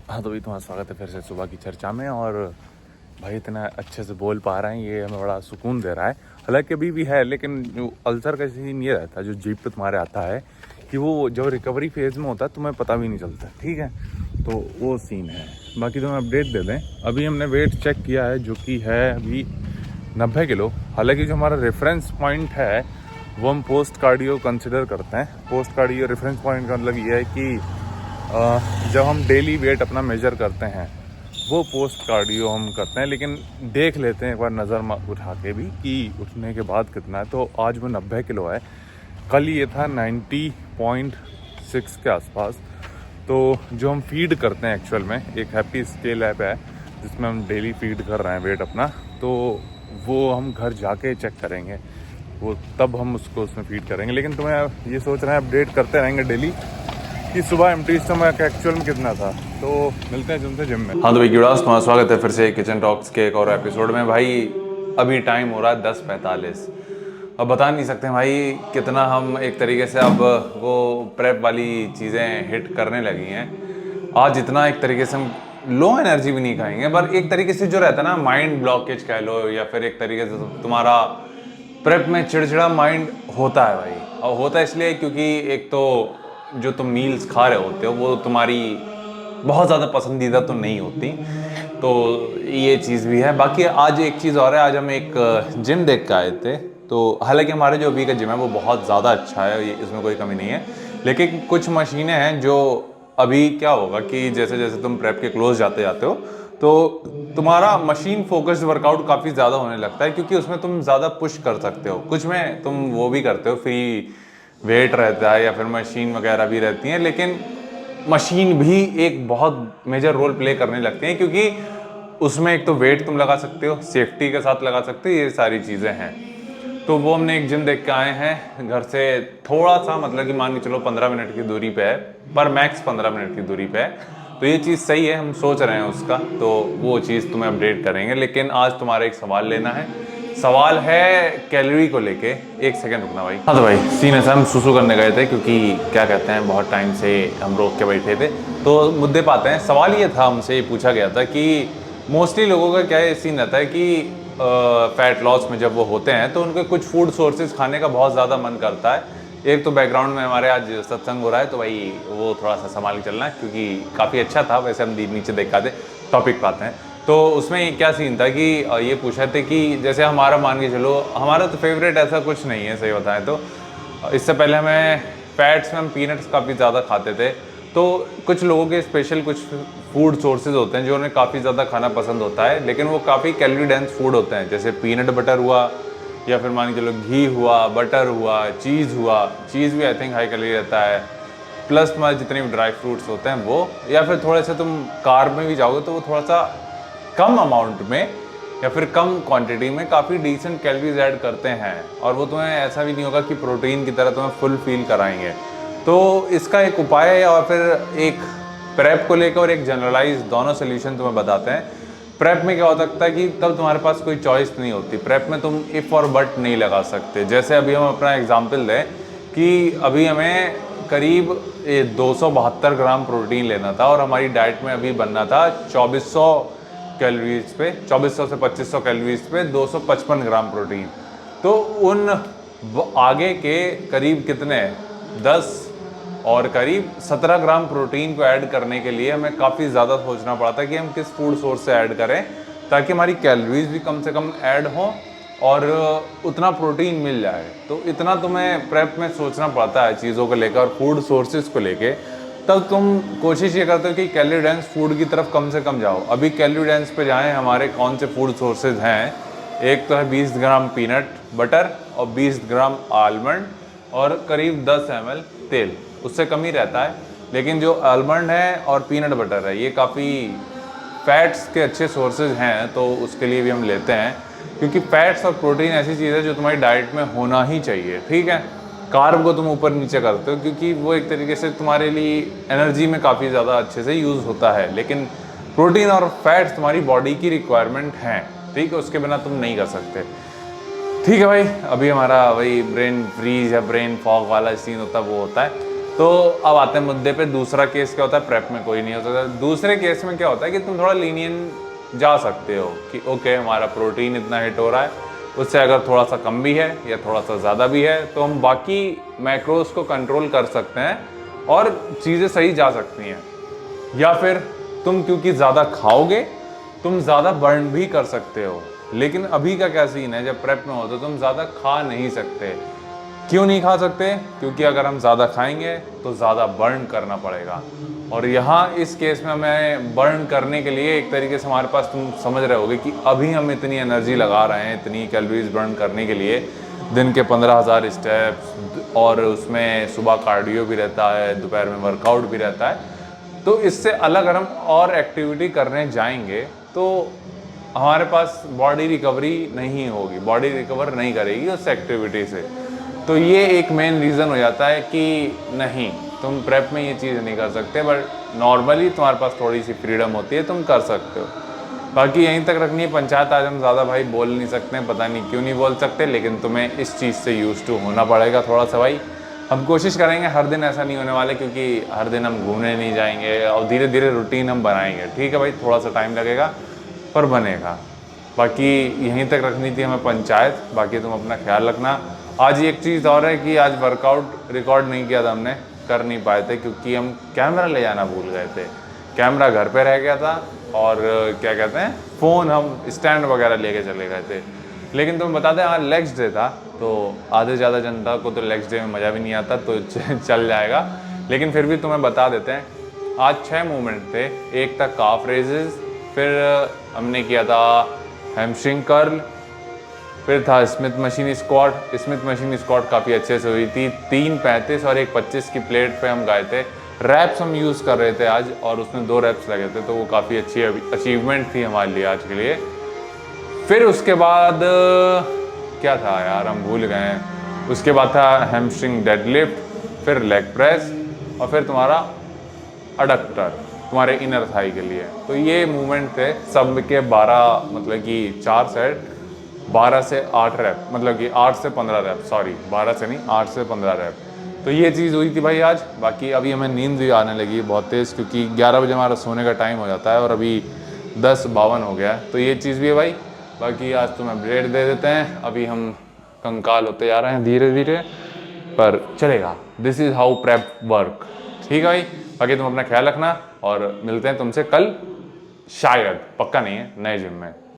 हाँ तो भाई तुम्हारा स्वागत है फिर से सुबह की चर्चा में। और भाई इतना अच्छे से बोल पा रहे हैं, ये हमें बड़ा सुकून दे रहा है। हालांकि अभी भी है, लेकिन जो अल्सर का सीन ये रहता है जो जीप पे तुम्हारे आता है कि वो जब रिकवरी फेज़ में होता है तुम्हें पता भी नहीं चलता, ठीक है। तो वो सीन है। बाकी तुम्हें अपडेट दे दें, अभी हमने वेट चेक किया है जो कि है अभी 90 किलो। हालांकि जो हमारा रेफरेंस पॉइंट है वो हम पोस्ट कार्डियो कंसिडर करते हैं। पोस्ट कार्डियो रेफरेंस पॉइंट का मतलब ये है कि जब हम डेली वेट अपना मेजर करते हैं वो पोस्ट कार्डियो हम करते हैं, लेकिन देख लेते हैं एक बार नज़र उठा के भी कि उठने के बाद कितना है। तो आज वो 90 किलो है, कल ये था 90.6 के आसपास। तो जो हम फीड करते हैं एक्चुअल में, एक हैप्पी स्केल ऐप है जिसमें हम डेली फीड कर रहे हैं वेट अपना, तो वो हम घर जाके चेक करेंगे, वो तब हम उसको उसमें फीड करेंगे। लेकिन तुम्हें ये सोच रहे हैं अपडेट करते रहेंगे डेली कि सुबह एमटी स्टमक एक्चुअल में कितना था। तो मिलते हैं तुमसे जिम में। हाँ तो भाई गिड़ास, तुम्हारा स्वागत है फिर से किचन टॉक्स के एक और एपिसोड में। भाई अभी टाइम हो रहा है 10:45। अब बता नहीं सकते भाई कितना हम एक तरीके से अब वो प्रेप वाली चीज़ें हिट करने लगी हैं। आज इतना एक तरीके से हम लो एनर्जी भी नहीं खाएंगे, पर एक तरीके से जो रहता है ना माइंड ब्लॉकेज कह लो, या फिर एक तरीके से तुम्हारा प्रेप में चिड़चिड़ा माइंड होता है भाई। और होता है इसलिए क्योंकि एक तो जो तुम मील्स खा रहे होते हो वो तुम्हारी बहुत ज़्यादा पसंदीदा तो नहीं होती, तो ये चीज़ भी है। बाकी आज एक चीज़ और है, आज हम एक जिम देख के आए थे। तो हालांकि हमारे जो अभी का जिम है वो बहुत ज़्यादा अच्छा है, इसमें कोई कमी नहीं है, लेकिन कुछ मशीनें हैं जो अभी क्या होगा कि जैसे जैसे तुम प्रेप के क्लोज जाते जाते हो तो तुम्हारा मशीन फोकस्ड वर्कआउट काफ़ी ज़्यादा होने लगता है, क्योंकि उसमें तुम ज़्यादा पुश कर सकते हो। कुछ में तुम वो भी करते हो, फ्री वेट रहता है या फिर मशीन वगैरह भी रहती हैं, लेकिन मशीन भी एक बहुत मेजर रोल प्ले करने लगती हैं, क्योंकि उसमें एक तो वेट तुम लगा सकते हो, सेफ्टी के साथ लगा सकते हो, ये सारी चीज़ें हैं। तो वो हमने एक जिम देख के आए हैं घर से थोड़ा सा, मतलब कि मान के चलो 15 मिनट की दूरी पे है, पर मैक्स 15 मिनट की दूरी पे है। तो ये चीज़ सही है, हम सोच रहे हैं उसका, तो वो चीज़ तुम्हें अपडेट करेंगे। लेकिन आज तुम्हारा एक सवाल लेना है, सवाल है कैलोरी को लेके। एक सेकंड रुकना भाई। हाँ तो भाई सीन ऐसा, हम सुसु करने गए थे क्योंकि क्या कहते हैं बहुत टाइम से हम रोक के बैठे थे, तो मुद्दे पाते हैं। सवाल ये था, हमसे ये पूछा गया था कि मोस्टली लोगों का क्या सीन रहता है कि फैट लॉस में जब वो होते हैं तो उनके कुछ फूड सोर्सेज खाने का बहुत ज़्यादा मन करता है। एक तो बैकग्राउंड में हमारे आज सत्संग हो रहा है, तो भाई वो थोड़ा सा संभाल के चलना है, क्योंकि काफ़ी अच्छा था। वैसे हम नीचे देखा थे, टॉपिक पाते हैं। तो उसमें क्या सीन था कि ये पूछा थे कि जैसे हमारा मान के चलो, हमारा तो फेवरेट ऐसा कुछ नहीं है सही बताएं तो। इससे पहले हमें फैट्स में हम पीनट्स काफ़ी ज़्यादा खाते थे। तो कुछ लोगों के स्पेशल कुछ फूड सोर्सेज होते हैं जो उन्हें काफ़ी ज़्यादा खाना पसंद होता है, लेकिन वो काफ़ी कैलोरी डेंस फूड होते हैं। जैसे पीनट बटर हुआ, या फिर मान के चलो घी हुआ, बटर हुआ, चीज़ हुआ। चीज़ भी आई थिंक हाई कैलोरी रहता है, प्लस तुम्हारे जितने भी ड्राई फ्रूट्स होते हैं वो, या फिर थोड़े से तुम कार्ब में भी जाओगे तो वो थोड़ा सा कम अमाउंट में या फिर कम क्वांटिटी में काफ़ी डिसेंट कैलोरीज ऐड करते हैं। और वो तुम्हें ऐसा भी नहीं होगा कि प्रोटीन की तरह तुम्हें फुल फील कराएंगे। तो इसका एक उपाय और फिर एक प्रेप को लेकर और एक जनरलाइज दोनों सोल्यूशन तुम्हें बताते हैं। प्रेप में क्या हो सकता है कि तब तुम्हारे पास कोई चॉइस नहीं होती। प्रेप में तुम इफ़ और बट नहीं लगा सकते। जैसे अभी हम अपना एग्जाम्पल दें कि अभी हमें करीब 272 ग्राम प्रोटीन लेना था, और हमारी डाइट में अभी बनना था 2400 कैलोरीज पे, 2400 से 2500 कैलोरीज पे 255 ग्राम प्रोटीन। तो उन आगे के करीब कितने 10 और करीब 17 ग्राम प्रोटीन को ऐड करने के लिए हमें काफ़ी ज़्यादा सोचना पड़ा था कि हम किस फूड सोर्स से ऐड करें ताकि हमारी कैलोरीज भी कम से कम ऐड हों और उतना प्रोटीन मिल जाए। तो इतना तुम्हें प्रेप में सोचना पड़ता है चीज़ों को लेकर और फूड सोर्सेज को लेके। तब तुम कोशिश ये करते हो कि कैलोरी डेंस फूड की तरफ कम से कम जाओ। अभी कैलोरी डेंस पे जाएं, हमारे कौन से फूड सोर्सेज हैं? एक तो है 20 ग्राम पीनट बटर और 20 ग्राम आलमंड और करीब 10 ml तेल, उससे कम ही रहता है। लेकिन जो आलमंड है और पीनट बटर है ये काफ़ी फैट्स के अच्छे सोर्सेज हैं, तो उसके लिए भी हम लेते हैं, क्योंकि फैट्स और प्रोटीन ऐसी चीज़ है जो तुम्हारी डाइट में होना ही चाहिए, ठीक है। कार्ब को तुम ऊपर नीचे करते हो क्योंकि वो एक तरीके से तुम्हारे लिए एनर्जी में काफ़ी ज़्यादा अच्छे से यूज़ होता है, लेकिन प्रोटीन और फैट्स तुम्हारी बॉडी की रिक्वायरमेंट हैं, ठीक है, उसके बिना तुम नहीं कर सकते। ठीक है भाई, अभी हमारा वही ब्रेन फ्रीज या ब्रेन फॉग वाला सीन होता है वो होता है। तो अब आते हैं मुद्दे पे। दूसरा केस क्या होता है, प्रेप में कोई नहीं हो सकता। दूसरे केस में क्या होता है कि तुम थोड़ा लीनियन जा सकते हो कि ओके हमारा प्रोटीन इतना हिट हो रहा है, उससे अगर थोड़ा सा कम भी है या थोड़ा सा ज़्यादा भी है तो हम बाकी मैक्रोस को कंट्रोल कर सकते हैं और चीज़ें सही जा सकती हैं। या फिर तुम क्योंकि ज़्यादा खाओगे तुम ज़्यादा बर्न भी कर सकते हो। लेकिन अभी का क्या सीन है, जब प्रेप में हो तो तुम ज़्यादा खा नहीं सकते। क्यों नहीं खा सकते? क्योंकि अगर हम ज़्यादा खाएंगे तो ज़्यादा बर्न करना पड़ेगा। और यहाँ इस केस में हमें बर्न करने के लिए एक तरीके से हमारे पास, तुम समझ रहे होगे कि अभी हम इतनी एनर्जी लगा रहे हैं इतनी कैलोरीज बर्न करने के लिए, दिन के 15,000 स्टेप्स, और उसमें सुबह कार्डियो भी रहता है, दोपहर में वर्कआउट भी रहता है। तो इससे अलग अगर हम और एक्टिविटी करने जाएंगे तो हमारे पास बॉडी रिकवरी नहीं होगी, बॉडी रिकवर नहीं करेगी उस एक्टिविटी से। तो ये एक मेन रीज़न हो जाता है कि नहीं, तुम प्रेप में ये चीज़ नहीं कर सकते, बट नॉर्मली तुम्हारे पास थोड़ी सी फ्रीडम होती है, तुम कर सकते हो। बाकी यहीं तक रखनी है पंचायत। आज हम ज़्यादा भाई बोल नहीं सकते हैं, पता नहीं क्यों नहीं बोल सकते, लेकिन तुम्हें इस चीज़ से यूज टू होना पड़ेगा थोड़ा सा भाई। हम कोशिश करेंगे, हर दिन ऐसा नहीं होने वाले, क्योंकि हर दिन हम घूमने नहीं जाएंगे, और धीरे धीरे रूटीन हम बनाएंगे। ठीक है भाई, थोड़ा सा टाइम लगेगा पर बनेगा। बाकी यहीं तक रखनी थी हमें पंचायत। बाकी तुम अपना ख्याल रखना। आज एक चीज़ और है कि आज वर्कआउट रिकॉर्ड नहीं किया था हमने, कर नहीं पाए थे क्योंकि हम कैमरा ले जाना भूल गए थे। कैमरा घर पे रह गया था और क्या कहते हैं, फ़ोन हम स्टैंड वगैरह लेके चले गए थे। लेकिन तुम्हें बता दें आज लेग्स डे था, तो आधे से ज़्यादा जनता को तो लेग्स डे में मज़ा भी नहीं आता, तो चल जाएगा। लेकिन फिर भी तुम्हें बता देते हैं, आज 6 मूवमेंट थे। एक था काफ रेजेस, फिर हमने किया था हैमस्ट्रिंग कर्ल, फिर था Smith machine squat. Smith machine squat काफ़ी अच्छे से हुई थी, 3:35 और 1:25 की प्लेट पे हम गए थे। रैप्स हम यूज़ कर रहे थे आज, और उसमें 2 रैप्स लगे थे, तो वो काफ़ी अच्छी अचीवमेंट थी हमारे लिए आज के लिए। फिर उसके बाद क्या था यार, हम भूल गए हैं। उसके बाद था हैमस्ट्रिंग डेडलिफ्ट, फिर लेग प्रेस, और फिर तुम्हारा अडक्टर तुम्हारे इनर थाई के लिए। तो ये मूवमेंट थे सब के 12, मतलब कि 4 सेट, 12 से 8 रैप, मतलब कि 8 से 15 रैप, सॉरी 12 से नहीं 8 से 15 रैप। तो ये चीज़ हुई थी भाई आज। बाकी अभी हमें नींद भी आने लगी बहुत तेज़, क्योंकि 11 बजे हमारा सोने का टाइम हो जाता है और अभी 10:52 हो गया है। तो ये चीज़ भी है भाई। बाकी आज तुम्हें ब्रेड दे देते हैं, अभी हम कंकाल होते जा रहे हैं धीरे धीरे, पर चलेगा। This is how prep work. ठीक है भाई, बाकी तुम अपना ख्याल रखना और मिलते हैं तुमसे कल, शायद, पक्का नहीं है, नए जिम में।